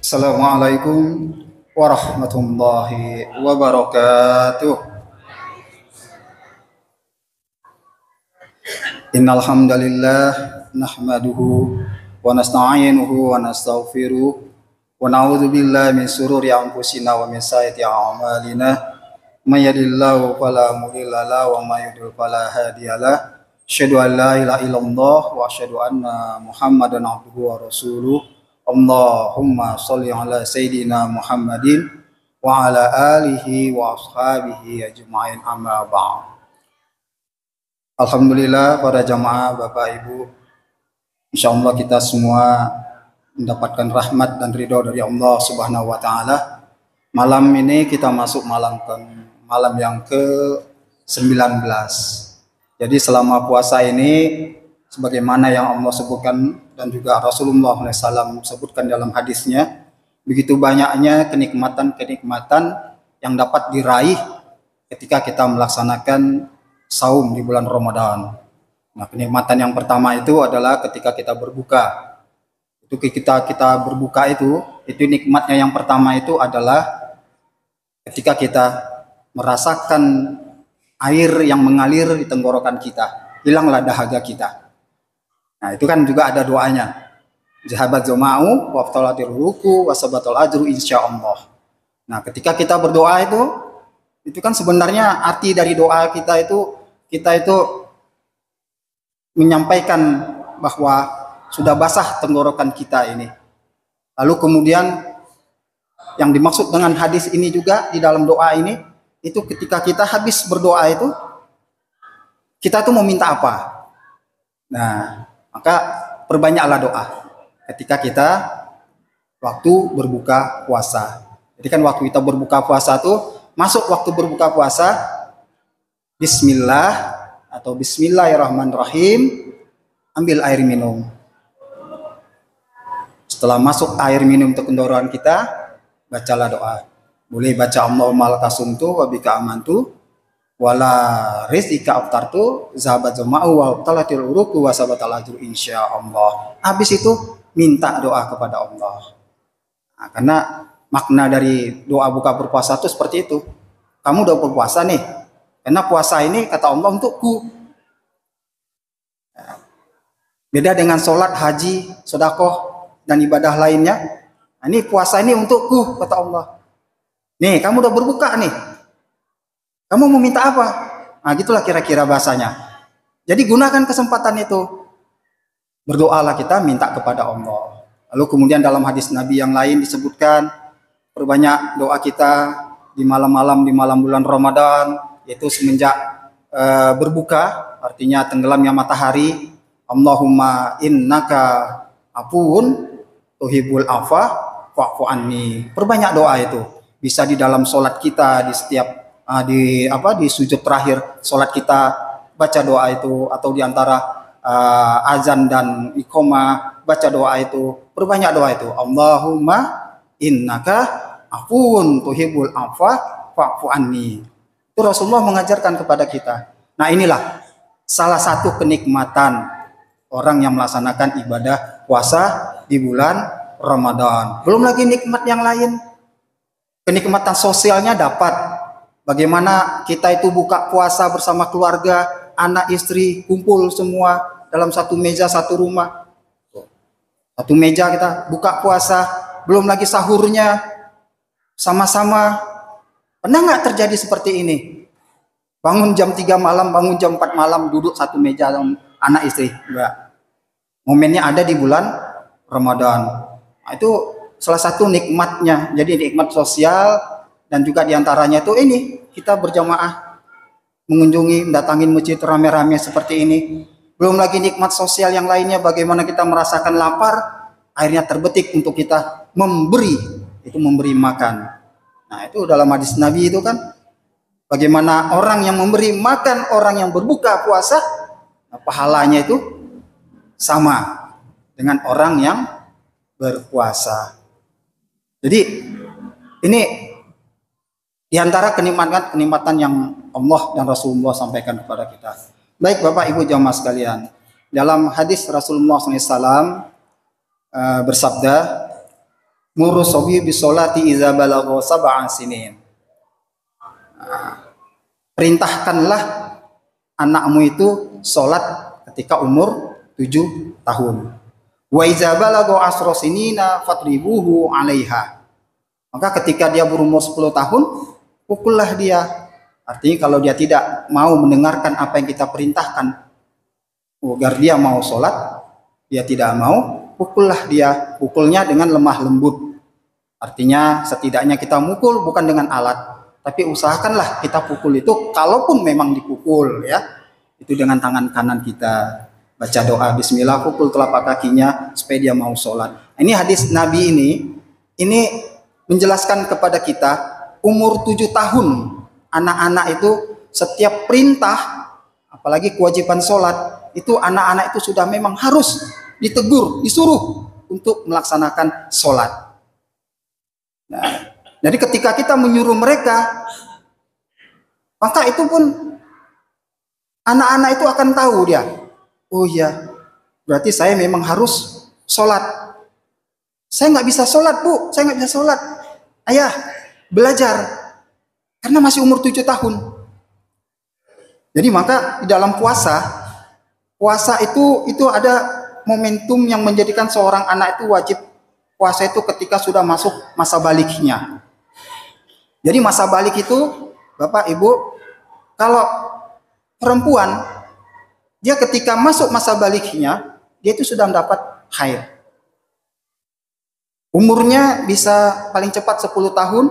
Assalamualaikum warahmatullahi wabarakatuh. Innal hamdalillah nahmaduhu wa nasta'inuhu wa nastaghfiruh wa na'udzu billahi min shururi anfusina wa min sayyiati a'malina. May yahdihillahu fala mudilla lahu wa may yudlil fala hadiyalah. Asyhadu an la ilaha illallah wa asyhadu anna Muhammadan abduhu wa rasuluh. Allahumma sholli ala sayyidina Muhammadin wa ala alihi wa ashabihi ajma'in, amma ba'd. Alhamdulillah para jamaah Bapak Ibu, insyaallah kita semua mendapatkan rahmat dan ridho dari Allah Subhanahu wa taala. Malam ini kita masuk malam yang ke-19. Jadi selama puasa ini sebagaimana yang Allah sebutkan dan juga Rasulullah SAW sebutkan dalam hadisnya, begitu banyaknya kenikmatan-kenikmatan yang dapat diraih ketika kita melaksanakan saum di bulan Ramadan. Nah, kenikmatan yang pertama itu adalah ketika kita berbuka. Itu kita berbuka itu nikmatnya yang pertama itu adalah ketika kita merasakan air yang mengalir di tenggorokan kita, hilanglah dahaga kita. Nah, itu kan juga ada doanya. Zahabat zama'u wa aftalatir ruku wa sabatul ajru insyaallah. Nah, ketika kita berdoa itu kan sebenarnya arti dari doa kita itu menyampaikan bahwa sudah basah tenggorokan kita ini. Lalu kemudian yang dimaksud dengan hadis ini juga di dalam doa ini, itu ketika kita habis berdoa itu kita tuh mau minta apa? Nah, maka perbanyaklah doa ketika kita waktu berbuka puasa. Jadi kan waktu kita berbuka puasa tuh, masuk waktu berbuka puasa, bismillah atau bismillahirrahmanirrahim, ambil air minum. Setelah masuk air minum ke tenggorokan kita, bacalah doa. Boleh baca Allahumma lakasumtu wa bika amantu wala rizqika aftartu zahabat zama'u wa talatil uruku wa sabatal ajru insyaallah. Habis itu minta doa kepada Allah. Nah, karena makna dari doa buka berpuasa itu seperti itu. Kamu udah berpuasa nih, karena puasa ini kata Allah untukku. Beda dengan sholat, haji, sedekah dan ibadah lainnya. Nah, ini puasa ini untukku kata Allah. Nih, kamu udah berbuka nih. Kamu mau minta apa? Nah, gitulah kira-kira bahasanya. Jadi gunakan kesempatan itu. Berdoalah kita minta kepada Allah. Lalu kemudian dalam hadis Nabi yang lain disebutkan, perbanyak doa kita di malam-malam di malam bulan Ramadan, yaitu semenjak berbuka, artinya tenggelamnya matahari. Allahumma innaka afuwun tuhibbul afwa fa'fu anni. Perbanyak doa itu. Bisa di dalam sholat kita, di setiap di sujud terakhir sholat kita baca doa itu, atau di antara azan dan iqamah baca doa itu, perbanyak doa itu. Allahumma innaka afuwun tuhibbul afwa fa'fu anni. Itu Rasulullah mengajarkan kepada kita. Nah, inilah salah satu kenikmatan orang yang melaksanakan ibadah puasa di bulan Ramadan. Belum lagi nikmat yang lain. Kenikmatan sosialnya dapat. Bagaimana kita itu buka puasa bersama keluarga, anak istri, kumpul semua dalam satu meja, satu rumah. Satu meja kita buka puasa, belum lagi sahurnya sama-sama. Pernah nggak terjadi seperti ini? Bangun jam 3 malam, bangun jam 4 malam, duduk satu meja dengan anak istri. Enggak. Momennya ada di bulan Ramadan. Nah, itu salah satu nikmatnya. Jadi nikmat sosial. Dan juga diantaranya itu ini, kita berjamaah mengunjungi, mendatangin masjid rame-rame seperti ini. Belum lagi nikmat sosial yang lainnya, bagaimana kita merasakan lapar, akhirnya terbetik untuk kita memberi, itu memberi makan. Nah, itu dalam hadis Nabi itu kan, bagaimana orang yang memberi makan orang yang berbuka puasa, nah, pahalanya itu sama dengan orang yang berpuasa. Jadi ini di antara kenikmatan yang Allah dan Rasulullah sampaikan kepada kita. Baik Bapak Ibu jamaah sekalian, dalam hadis Rasulullah SAW bersabda, Muru sobi bisolati iza balagho sab'an sinin. Perintahkanlah anakmu itu sholat ketika umur 7 tahun. Wa iza balagho asra sinina fatribuhu 'alaiha. Maka ketika dia berumur 10 tahun, pukullah dia. Artinya kalau dia tidak mau mendengarkan apa yang kita perintahkan, agar dia mau sholat, dia tidak mau, pukullah dia. Pukulnya dengan lemah lembut. Artinya setidaknya kita mukul bukan dengan alat, tapi usahakanlah kita pukul itu, kalaupun memang dipukul ya, itu dengan tangan kanan kita. Baca doa bismillah, pukul telapak kakinya supaya dia mau sholat. Ini hadis Nabi ini menjelaskan kepada kita umur 7 tahun anak-anak itu setiap perintah, apalagi kewajiban sholat, itu anak-anak itu sudah memang harus ditegur, disuruh untuk melaksanakan sholat. Nah, jadi ketika kita menyuruh mereka, maka itu pun anak-anak itu akan tahu dia, oh iya, berarti saya memang harus sholat. Saya nggak bisa sholat, Bu, saya nggak bisa sholat. Ayah, belajar, karena masih umur 7 tahun. Jadi maka di dalam puasa itu ada momentum yang menjadikan seorang anak itu wajib puasa itu ketika sudah masuk masa baliknya. Jadi masa balik itu, Bapak Ibu, kalau perempuan, dia ketika masuk masa baliknya, dia itu sudah mendapat haid. Umurnya bisa paling cepat 10 tahun,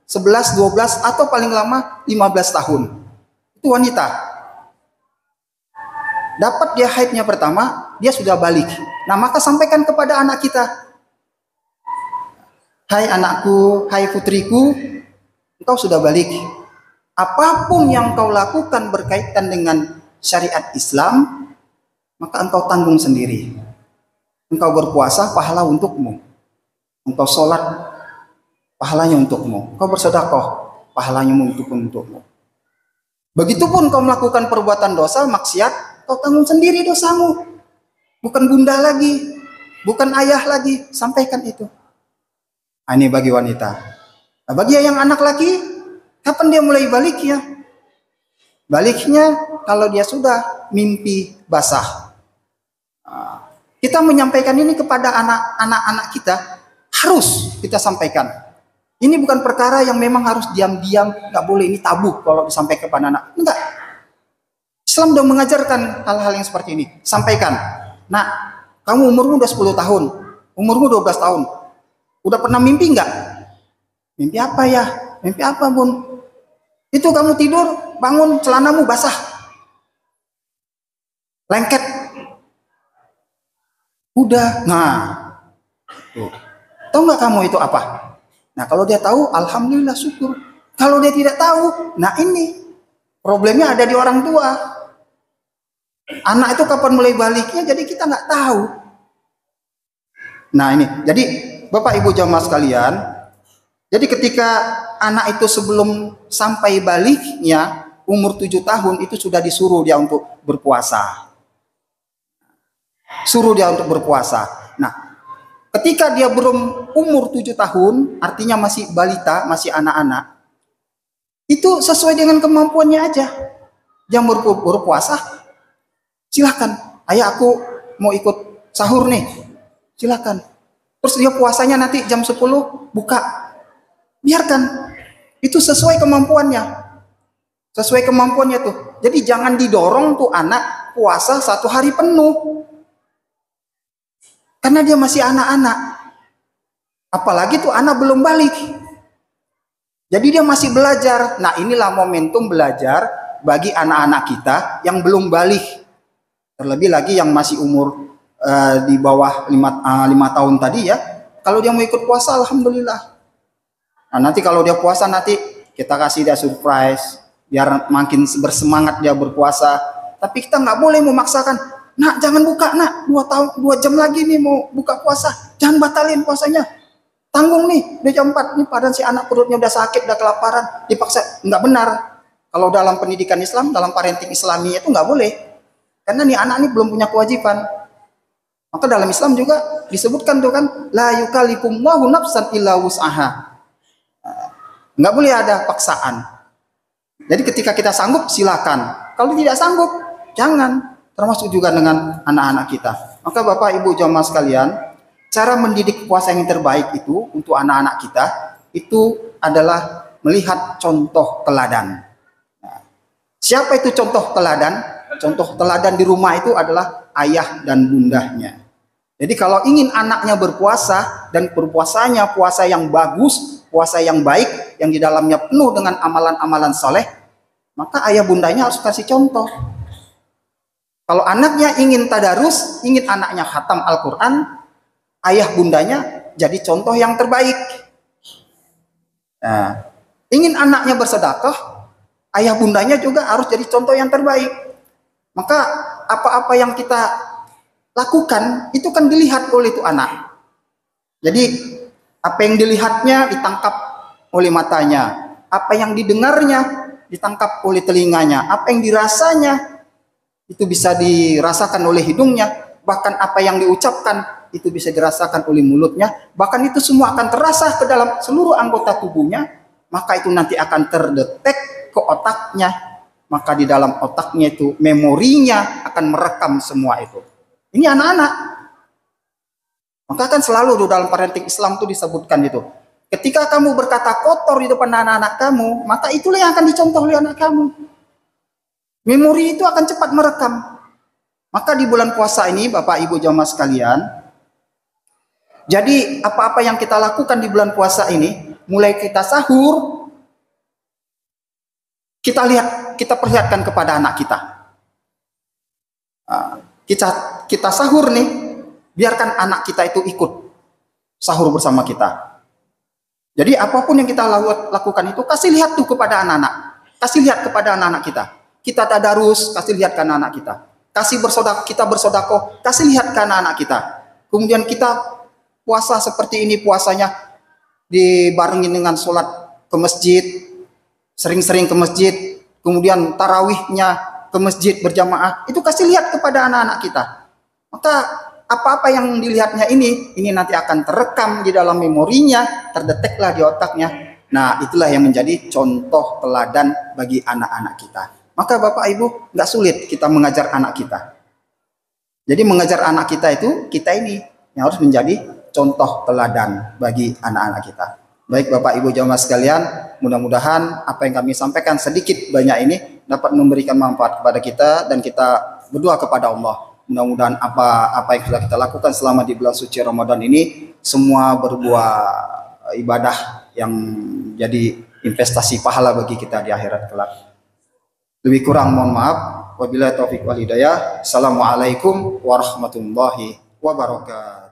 11, 12, atau paling lama 15 tahun. Itu wanita. Dapat dia haidnya pertama, dia sudah balik. Nah, maka sampaikan kepada anak kita, hai anakku, hai putriku, engkau sudah balik. Apapun yang kau lakukan berkaitan dengan syariat Islam, maka engkau tanggung sendiri. Engkau berpuasa, pahala untukmu. Engkau sholat, pahalanya untukmu. Engkau bersedekah, pahalanya untukmu. Begitupun kau melakukan perbuatan dosa, maksiat, kau tanggung sendiri dosamu. Bukan bunda lagi, bukan ayah lagi. Sampaikan itu. Nah, ini bagi wanita. Nah, bagi yang anak laki, kapan dia mulai baliknya? Baliknya kalau dia sudah mimpi basah. Kita menyampaikan ini kepada anak-anak kita, harus kita sampaikan. Ini bukan perkara yang memang harus diam-diam, nggak boleh, ini tabu kalau disampaikan kepada anak. Enggak. Islam sudah mengajarkan hal-hal yang seperti ini. Sampaikan. Nah, kamu umurmu udah 10 tahun, umurmu 12 tahun. Udah pernah mimpi nggak? Mimpi apa ya? Mimpi apa, Bun? Itu kamu tidur, bangun, celanamu basah. Lengket. Udah. Nah, tuh. Tahu nggak kamu itu apa? Nah, kalau dia tahu, alhamdulillah, syukur. Kalau dia tidak tahu, nah ini problemnya ada di orang tua. Anak itu kapan mulai baliknya, jadi kita nggak tahu. Nah ini, jadi Bapak Ibu jamaah sekalian, jadi ketika anak itu sebelum sampai baliknya, umur 7 tahun, itu sudah disuruh dia untuk berpuasa. Suruh dia untuk berpuasa. Nah, ketika dia belum umur 7 tahun, artinya masih balita, masih anak-anak, itu sesuai dengan kemampuannya aja. Yang berpuasa, silahkan. Ayah, aku mau ikut sahur nih, silahkan. Terus dia puasanya nanti jam 10 buka, biarkan. Itu sesuai kemampuannya. Sesuai kemampuannya tuh. Jadi jangan didorong tuh anak puasa 1 hari penuh. Karena dia masih anak-anak. Apalagi tuh anak belum balik. Jadi dia masih belajar. Nah, inilah momentum belajar bagi anak-anak kita yang belum balik. Terlebih lagi yang masih umur di bawah 5 tahun tadi ya. Kalau dia mau ikut puasa, alhamdulillah. Nah, nanti kalau dia puasa, nanti kita kasih dia surprise. Biar makin bersemangat dia berpuasa. Tapi kita nggak boleh memaksakan. Nak, jangan buka, nak. 2 jam lagi nih mau buka puasa. Jangan batalin puasanya. Tanggung nih, udah jam 4. Nih padahal si anak perutnya udah sakit, udah kelaparan. Dipaksa. Nggak benar. Kalau dalam pendidikan Islam, dalam parenting Islami itu nggak boleh. Karena nih anak ini belum punya kewajiban. Maka dalam Islam juga disebutkan tuh kan, la yukallifullahu nafsan illa wus'aha. Nggak boleh ada paksaan. Jadi ketika kita sanggup silakan. Kalau tidak sanggup jangan. Termasuk juga dengan anak-anak kita. Maka Bapak Ibu jamaah sekalian, cara mendidik puasa yang terbaik itu untuk anak-anak kita itu adalah melihat contoh teladan. Nah, siapa itu contoh teladan? Contoh teladan di rumah itu adalah ayah dan bundanya. Jadi kalau ingin anaknya berpuasa dan berpuasanya puasa yang bagus, puasa yang baik, yang di dalamnya penuh dengan amalan-amalan soleh, maka ayah bundanya harus kasih contoh. Kalau anaknya ingin tadarus, ingin anaknya khatam Al-Quran, ayah bundanya jadi contoh yang terbaik. Nah, ingin anaknya bersedekah, ayah bundanya juga harus jadi contoh yang terbaik. Maka apa-apa yang kita lakukan itu kan dilihat oleh itu anak. Jadi apa yang dilihatnya ditangkap oleh matanya, apa yang didengarnya ditangkap oleh telinganya, apa yang dirasanya itu bisa dirasakan oleh hidungnya, bahkan apa yang diucapkan itu bisa dirasakan oleh mulutnya, bahkan itu semua akan terasa ke dalam seluruh anggota tubuhnya, maka itu nanti akan terdetek ke otaknya, maka di dalam otaknya itu memorinya akan merekam semua itu. Ini anak-anak. Maka kan selalu dalam parenting Islam itu disebutkan itu. Ketika kamu berkata kotor di depan anak-anak kamu, maka itulah yang akan dicontoh oleh anak kamu. Memori itu akan cepat merekam. Maka di bulan puasa ini Bapak Ibu jamaah sekalian, jadi apa-apa yang kita lakukan di bulan puasa ini, mulai kita sahur, kita perlihatkan kepada anak kita. Kita sahur nih, biarkan anak kita itu ikut sahur bersama kita. Jadi apapun yang kita lakukan itu kasih lihat tuh kepada anak-anak, kasih lihat kepada anak-anak kita. Kita tadarus, kasih lihat ke anak-anak kita. Kita bersodakoh, kasih lihat ke anak-anak kita. Kemudian kita puasa seperti ini, puasanya dibarengi dengan sholat ke masjid, sering-sering ke masjid, kemudian tarawihnya ke masjid berjamaah, itu kasih lihat kepada anak-anak kita. Maka apa-apa yang dilihatnya ini nanti akan terekam di dalam memorinya, terdeteklah di otaknya. Nah, itulah yang menjadi contoh teladan bagi anak-anak kita. Maka Bapak Ibu, nggak sulit kita mengajar anak kita. Jadi mengajar anak kita itu, kita ini yang harus menjadi contoh teladan bagi anak-anak kita. Baik Bapak Ibu jamaah sekalian, mudah-mudahan apa yang kami sampaikan sedikit banyak ini dapat memberikan manfaat kepada kita, dan kita berdoa kepada Allah. Mudah-mudahan apa yang sudah kita lakukan selama di bulan suci Ramadan ini, semua berbuah ibadah yang jadi investasi pahala bagi kita di akhirat kelak. Lebih kurang mohon maaf. Wabillahi taufiq wal hidayah. Assalamualaikum warahmatullahi wabarakatuh.